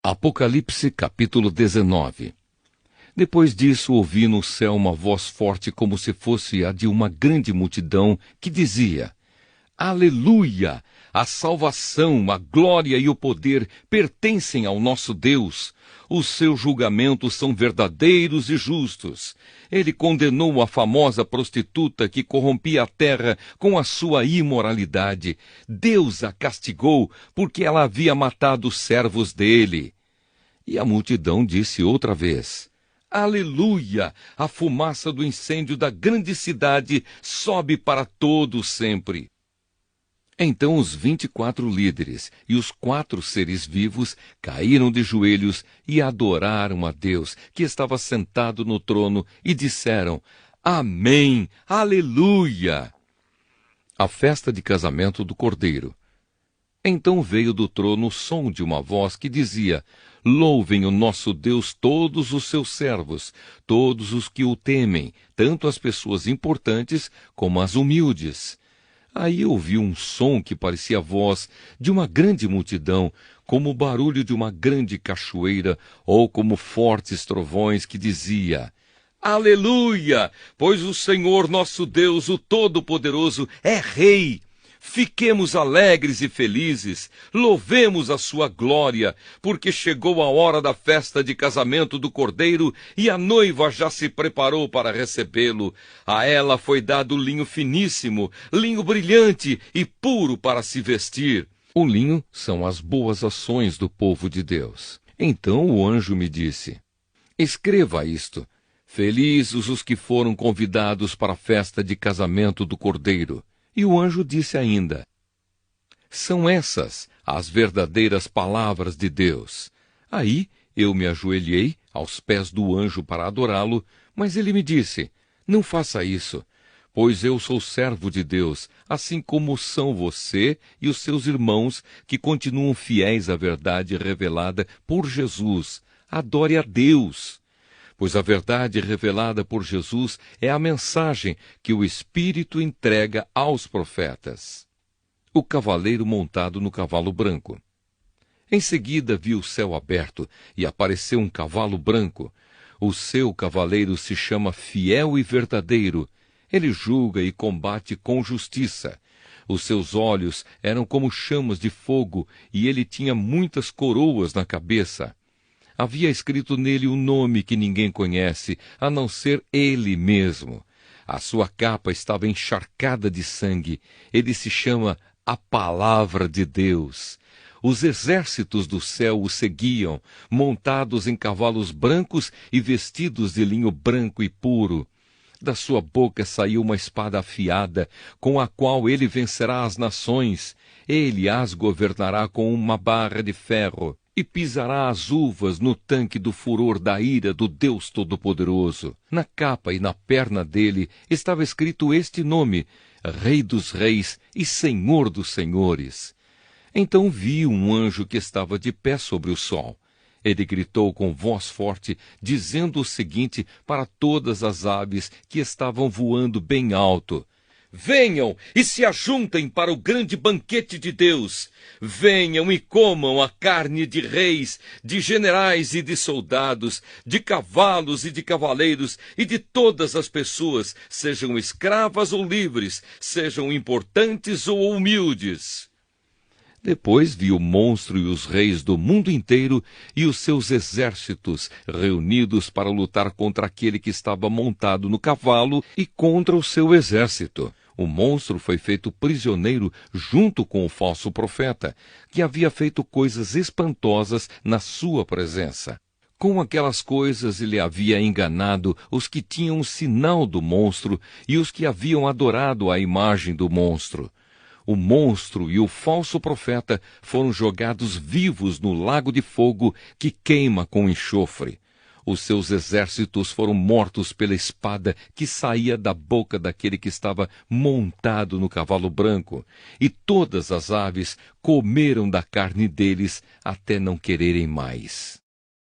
Apocalipse capítulo 19. Depois disso ouvi no céu uma voz forte como se fosse a de uma grande multidão que dizia: Aleluia! A salvação, a glória e o poder pertencem ao nosso Deus. Os seus julgamentos são verdadeiros e justos. Ele condenou a famosa prostituta que corrompia a terra com a sua imoralidade. Deus a castigou porque ela havia matado os servos dele. E a multidão disse outra vez: Aleluia! A fumaça do incêndio da grande cidade sobe para todo sempre. Então os 24 líderes e os 4 seres vivos caíram de joelhos e adoraram a Deus, que estava sentado no trono, e disseram: Amém! Aleluia! A festa de casamento do Cordeiro. Então veio do trono o som de uma voz que dizia: Louvem o nosso Deus todos os seus servos, todos os que o temem, tanto as pessoas importantes como as humildes. Aí ouvi um som que parecia a voz de uma grande multidão, como o barulho de uma grande cachoeira, ou como fortes trovões, que dizia: Aleluia! Pois o Senhor nosso Deus, o Todo-Poderoso, é Rei. Fiquemos alegres e felizes, louvemos a sua glória, porque chegou a hora da festa de casamento do Cordeiro e a noiva já se preparou para recebê-lo. A ela foi dado linho finíssimo, linho brilhante e puro para se vestir. O linho são as boas ações do povo de Deus. Então o anjo me disse: Escreva isto: Felizes os que foram convidados para a festa de casamento do Cordeiro. E o anjo disse ainda: São essas as verdadeiras palavras de Deus. Aí eu me ajoelhei aos pés do anjo para adorá-lo, mas ele me disse: Não faça isso, pois eu sou servo de Deus, assim como são você e os seus irmãos que continuam fiéis à verdade revelada por Jesus. Adore a Deus. Pois a verdade revelada por Jesus é a mensagem que o Espírito entrega aos profetas. O cavaleiro montado no cavalo branco. Em seguida vi o céu aberto e apareceu um cavalo branco. O seu cavaleiro se chama Fiel e Verdadeiro. Ele julga e combate com justiça. Os seus olhos eram como chamas de fogo e ele tinha muitas coroas na cabeça. Havia escrito nele um nome que ninguém conhece, a não ser ele mesmo. A sua capa estava encharcada de sangue. Ele se chama a Palavra de Deus. Os exércitos do céu o seguiam, montados em cavalos brancos e vestidos de linho branco e puro. Da sua boca saiu uma espada afiada, com a qual ele vencerá as nações. Ele as governará com uma barra de ferro. E pisará as uvas no tanque do furor da ira do Deus Todo-Poderoso. Na capa e na perna dele estava escrito este nome: Rei dos Reis e Senhor dos Senhores. Então vi um anjo que estava de pé sobre o sol. Ele gritou com voz forte, dizendo o seguinte para todas as aves que estavam voando bem alto: Venham e se ajuntem para o grande banquete de Deus. Venham e comam a carne de reis, de generais e de soldados, de cavalos e de cavaleiros e de todas as pessoas, sejam escravas ou livres, sejam importantes ou humildes. Depois vi o monstro e os reis do mundo inteiro e os seus exércitos reunidos para lutar contra aquele que estava montado no cavalo e contra o seu exército. O monstro foi feito prisioneiro junto com o falso profeta, que havia feito coisas espantosas na sua presença. Com aquelas coisas ele havia enganado os que tinham o sinal do monstro e os que haviam adorado a imagem do monstro. O monstro e o falso profeta foram jogados vivos no lago de fogo que queima com enxofre. Os seus exércitos foram mortos pela espada que saía da boca daquele que estava montado no cavalo branco, e todas as aves comeram da carne deles até não quererem mais.